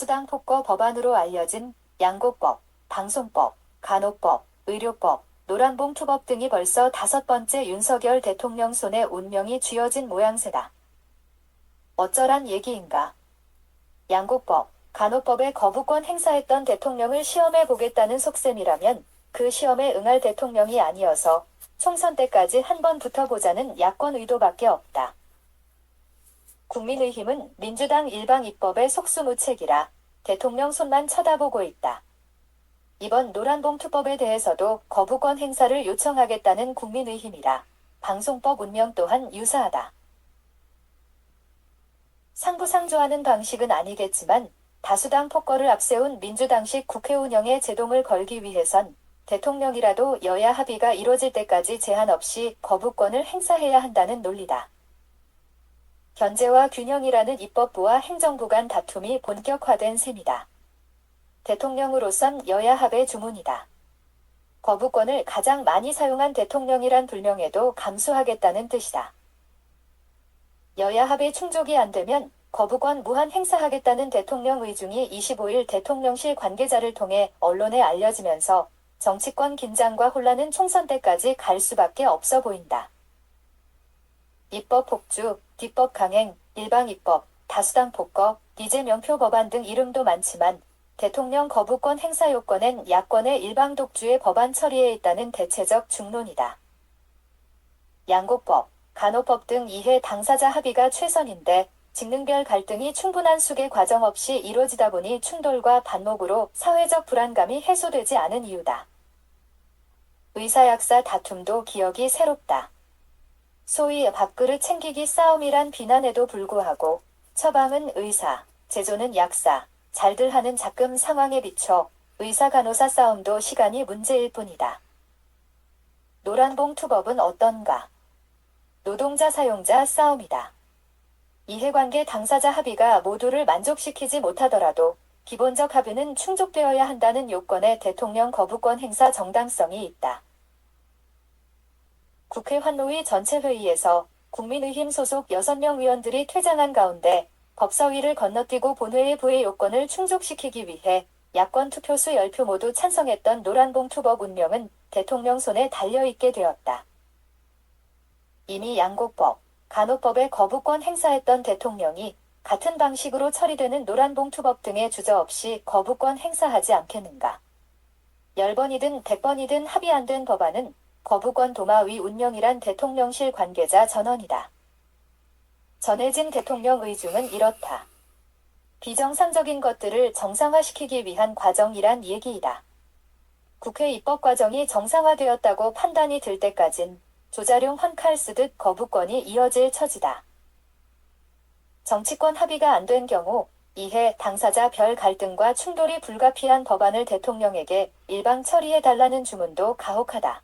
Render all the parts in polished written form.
다수당 폭거 법안으로 알려진 양곡법, 방송법, 간호법, 의료법, 노란봉투법 등이 벌써 5번째 윤석열 대통령 손에 운명이 쥐어진 모양새다. 어쩌란 얘기인가? 양곡법, 간호법의 거부권 행사했던 대통령을 시험해 보겠다는 속셈이라면 그 시험에 응할 대통령이 아니어서 총선 때까지 한번 붙어보자는 야권 의도밖에 없다. 국민의힘은 민주당 일방 입법의 속수무책이라 대통령 손만 쳐다보고 있다. 이번 노란봉투법에 대해서도 거부권 행사를 요청하겠다는 국민의힘이라 방송법 운명 또한 유사하다. 상부상조하는 방식은 아니겠지만 다수당 폭거를 앞세운 민주당식 국회 운영에 제동을 걸기 위해선 대통령이라도 여야 합의가 이뤄질 때까지 제한 없이 거부권을 행사해야 한다는 논리다. 견제와 균형이라는 입법부와 행정부 간 다툼이 본격화된 셈이다. 대통령으로선 여야 합의 주문이다. 거부권을 가장 많이 사용한 대통령이란 불명예도 감수하겠다는 뜻이다. 여야 합의 충족이 안 되면 거부권 무한 행사하겠다는 대통령 의중이 25일 대통령실 관계자를 통해 언론에 알려지면서 정치권 긴장과 혼란은 총선 때까지 갈 수밖에 없어 보인다. 입법 폭주, 뒷법 강행, 일방 입법, 다수당 폭거, 리제 명표 법안 등 이름도 많지만 대통령 거부권 행사 요건엔 야권의 일방 독주의 법안 처리에 있다는 대체적 중론이다. 양곡법, 간호법 등 이해 당사자 합의가 최선인데 직능별 갈등이 충분한 수계 과정 없이 이루어지다 보니 충돌과 반목으로 사회적 불안감이 해소되지 않은 이유다. 의사약사 다툼도 기억이 새롭다. 소위 밥그릇 챙기기 싸움이란 비난에도 불구하고 처방은 의사, 제조는 약사, 잘들 하는 작금 상황에 비춰 의사 간호사 싸움도 시간이 문제일 뿐이다. 노란봉투법은 어떤가? 노동자 사용자 싸움이다. 이해관계 당사자 합의가 모두를 만족시키지 못하더라도 기본적 합의는 충족되어야 한다는 요건에 대통령 거부권 행사 정당성이 있다. 국회 환노위 전체회의에서 국민의힘 소속 6명 의원들이 퇴장한 가운데 법사위를 건너뛰고 본회의 부의 요건을 충족시키기 위해 야권 투표수 10표 모두 찬성했던 노란봉투법 운명은 대통령 손에 달려있게 되었다. 이미 양곡법, 간호법에 거부권 행사했던 대통령이 같은 방식으로 처리되는 노란봉투법 등에 주저없이 거부권 행사하지 않겠는가. 10번이든 100번이든 합의 안 된 법안은 거부권 도마 위 운명이란 대통령실 관계자 전언이다. 전해진 대통령 의중은 이렇다. 비정상적인 것들을 정상화시키기 위한 과정이란 얘기이다. 국회 입법 과정이 정상화되었다고 판단이 들 때까진 조자룡 한 칼 쓰듯 거부권이 이어질 처지다. 정치권 합의가 안 된 경우 이해 당사자 별 갈등과 충돌이 불가피한 법안을 대통령에게 일방 처리해달라는 주문도 가혹하다.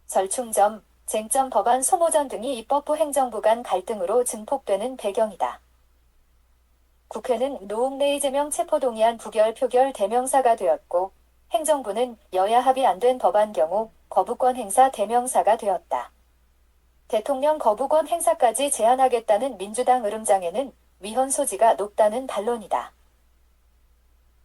절충점, 쟁점 법안 소모전 등이 입법부 행정부 간 갈등으로 증폭되는 배경이다. 국회는 노웅래 이재명 체포동의안 부결 표결 대명사가 되었고 행정부는 여야 합의 안 된 법안 경우 거부권 행사 대명사가 되었다. 대통령 거부권 행사까지 제한하겠다는 민주당 으름장에는 위헌 소지가 높다는 반론이다.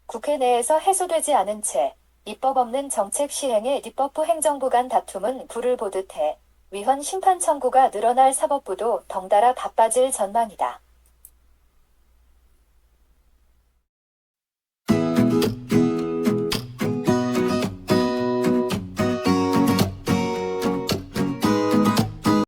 국회 내에서 해소되지 않은 채 입법 없는 정책 시행에 입법부 행정부 간 다툼은 불을 보듯 해 위헌 심판 청구가 늘어날 사법부도 덩달아 바빠질 전망이다.